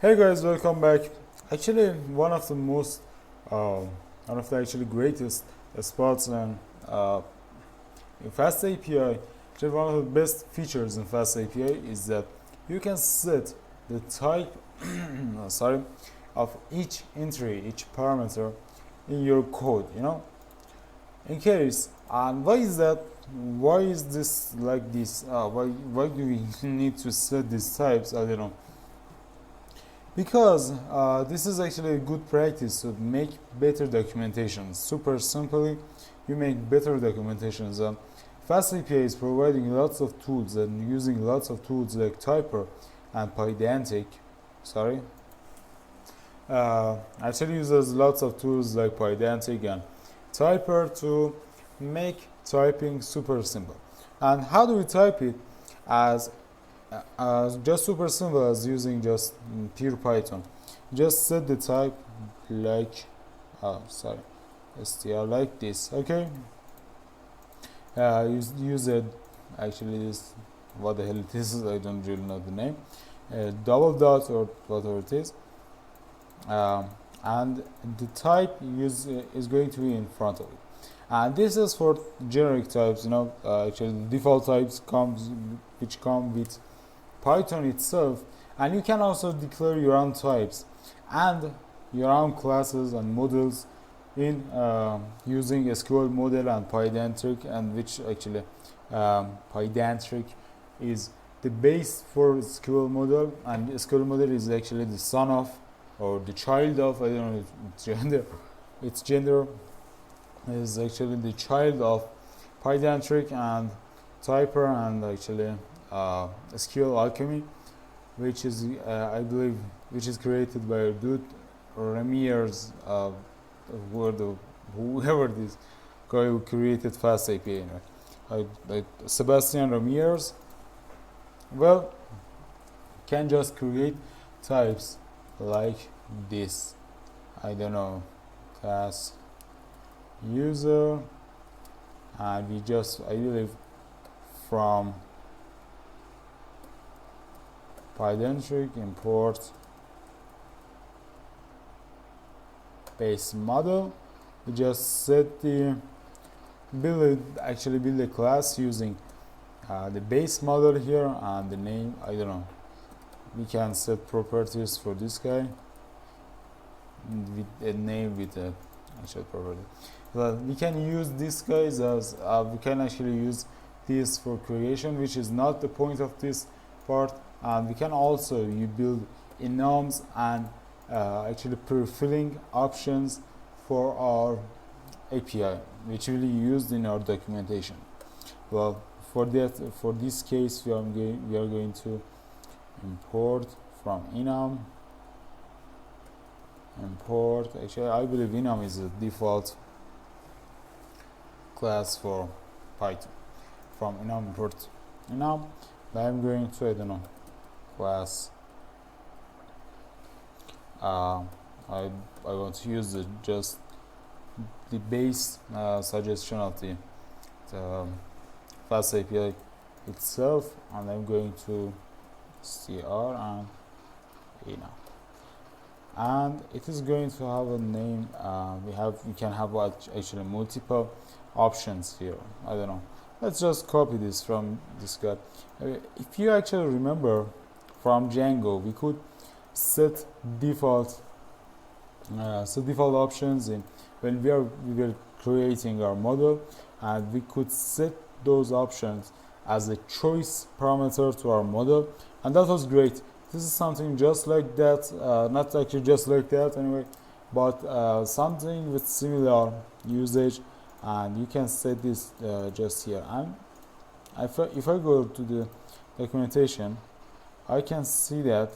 Hey guys, welcome back. Actually, uh, one of the actually greatest spots in Fast API, actually one of the best features in Fast API is that you can set the type, sorry, of each entry, each parameter in your code. In case, and why is that? Why is this like this? Why do we need to set these types? I don't know. Because this is actually a good practice to make better documentation. Super simply, you make better documentations. FastAPI is providing lots of tools and using lots of tools like Typer and Pydantic. Sorry. Actually uses lots of tools like Pydantic and Typer to make typing super simple. And how do we type it? As just super simple as using just pure Python. Just set the type like str like this. Okay. Use it. Actually, this what the hell it is? I don't really know the name. Double dot or whatever it is. And the type is going to be in front of it. And this is for generic types. Actually, the default types which come with Python itself, and you can also declare your own types and your own classes and models in using SQL model and Pydantic, and which actually Pydantic is the base for SQL model, and SQL model is actually the son of or the child of, I don't know its gender is actually the child of Pydantic and Typer and actually SQL Alchemy, which is I believe which is created by dude Ramirez, whoever this guy who created Fast API. Sebastian Ramirez. Well, can just create types like this. I don't know, class user, and we just I believe from Pydantic import base model. We just set the build a class using the base model here and the name. I don't know. We can set properties for this guy with a name with a actual property. Well, we can use these guys as we can actually use this for creation, which is not the point of this part. And we can also build enums and actually pre-filling options for our API, which will be used in our documentation. Well, for this case, we are going to import from enum. Import. Actually, I believe enum is the default class for Python. From enum import enum. I'm going to, I don't know, class. I want to use just the base suggestion of the Fast API itself, and I'm going to cr and enum, and it is going to have a name. We can have actually multiple options here. I don't know. Let's just copy this from this guy. If you actually remember from Django, we could set default options in when we were creating our model, and we could set those options as a choice parameter to our model, and that was great. This is something just like that, not actually just like that anyway, but something with similar usage. And you can set this just here. And if I go to the documentation, I can see that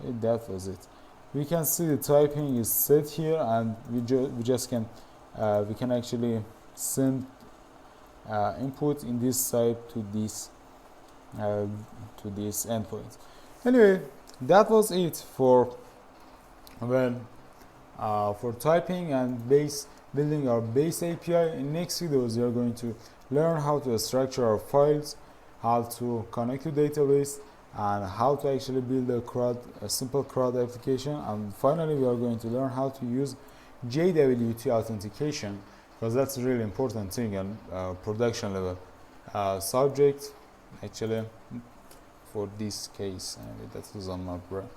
that was it. We can see the typing is set here, and we just can we can actually send input in this side to this endpoint. Anyway, that was it for for typing and building our base API. In next videos, we are going to learn how to structure our files, how to connect to database, and how to actually build a simple CRUD application. And finally, we are going to learn how to use JWT authentication, because that's a really important thing on production level. Subject, actually, for this case, that is on my brain.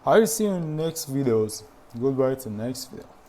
I will see you in next videos. Goodbye to next video.